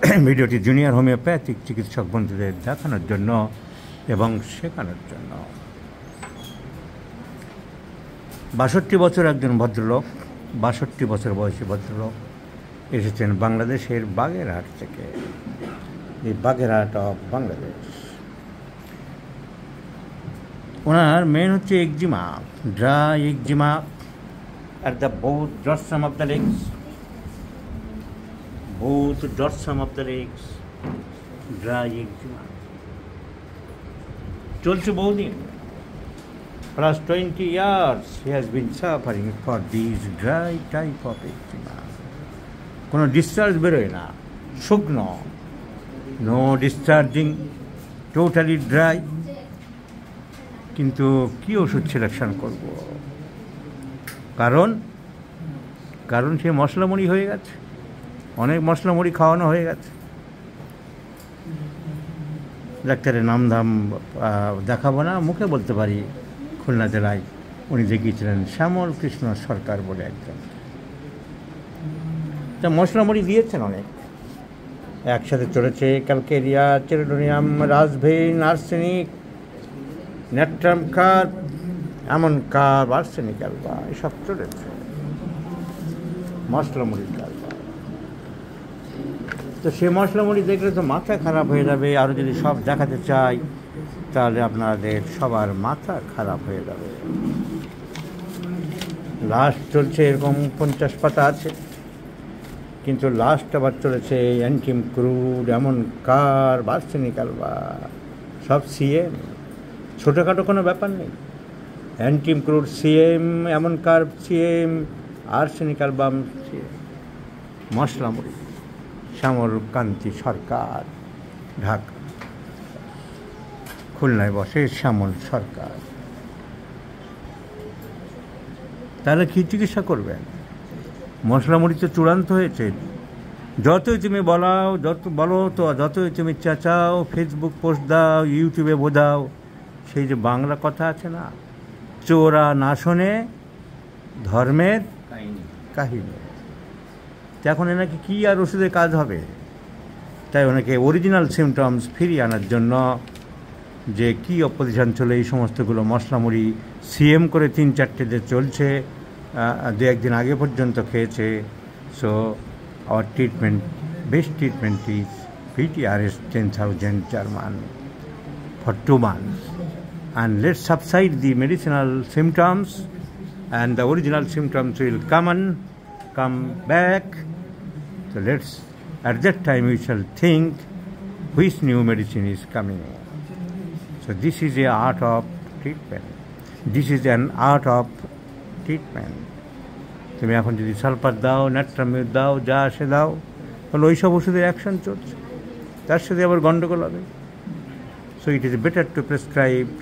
ভিডিওটি junior homeopathic চিকিৎসক বন্ধুদের দেখানোর জন্য এবং শেখানোর জন্য। ৬২ বছর একজন ভদ্রলোক, ৬২ বছর বয়সী ভদ্রলোক এসেছেন বাংলাদেশের বাগেরহাট থেকে, এই বাগেরহাট অফ বাংলাদেশ। ওনার মেন হচ্ছে eczema, dry eczema at the both dorsum of the legs, both dorsum of the legs, dry eczema. চলছে বহুদিন, plus 20 years he has been suffering for these dry type of eczema. কোনো discharge বেরোয় না, শুকনো, no discharging, totally dry. কিন্তু কী ওষুধ selection করব? কারণ সে মশলামুড়ি হয়ে গেছে, অনেক মশলামুড়ি খাওয়ানো হয়ে গেছে। ডাক্তারের নামধাম দেখাবো না, মুখে বলতে পারি খুলনা জেলায় উনি দেখিয়েছিলেন শ্যামল কৃষ্ণ সরকার বলে একজন। তা মশলামুড়ি দিয়েছেন অনেক, একসাথে চলেছে ক্যালকেরিয়া, চেরোডোনিয়াম, রাসভেইন, আর্সেনিক, ন্যাট্রাম কার্ব, এমন কার্ব, আর্সেনিক অ্যালবা, এসব চলেছে মশলামুড়ির কারবার। তো সে মশলামুড়ি দেখলে তো মাথা খারাপ হয়ে যাবে। আরও যদি সব দেখাতে চাই তাহলে আপনাদের সবার মাথা খারাপ হয়ে যাবে। লাস্ট চলছে এরকম 50 পাতা আছে, কিন্তু লাস্ট আবার চলেছে antim crud, ammon carb, arsenic alba, সব সিএম, ছোটোখাটো কোনো ব্যাপার নেই। Antim crud CM, ammon carb CM, arsenic album CM. মশলামুড়ি, শ্যামল কান্তি সরকার, ঢাকা। খুলনায় বসে শ্যামল সরকার। তাহলে কী চিকিৎসা করবেন? মশলামুড়ি তো চূড়ান্ত হয়েছে। যতই তুমি যতই তুমি চেঁচাও, ফেসবুক পোস্ট দাও, ইউটিউবে বোঝাও, সেই যে বাংলা কথা আছে না, চোরা না শোনে ধর্মের কাহিনী। এখন এনাকে কী আর ওষুধের কাজ হবে? তাই ওনাকে অরিজিনাল সিমটমস ফিরিয়ে আনার জন্য যে কী অপোজিশন চলে, এই সমস্তগুলো মশলামুড়ি সিএম করে 3-4টে যে চলছে, 2-1 দিন আগে পর্যন্ত খেয়েছে। So our treatment, best treatment is PTRS 10,000 German for 2 months, and let's subside the medicinal symptoms, and the original symptoms will come back. So let's, at that time we shall think which new medicine is coming. So this is a art of treatment. This is an art of treatment. তুমি এখন যদি sulphur দাও, ন্যাট্রামিউর দাও, যা আসে দাও, তাহলে ওই সব ওষুধের অ্যাকশন চলছে, তার সাথে আবার গণ্ডগোল হবে। So it is better to prescribe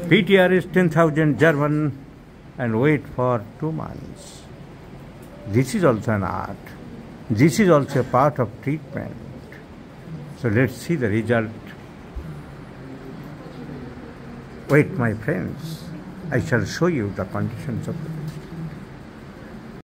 PTRS 10,000 German and wait for 2 months. This is also an art. This is also a part of treatment. So let's see the result. Wait, my friends, I shall show you the conditions of the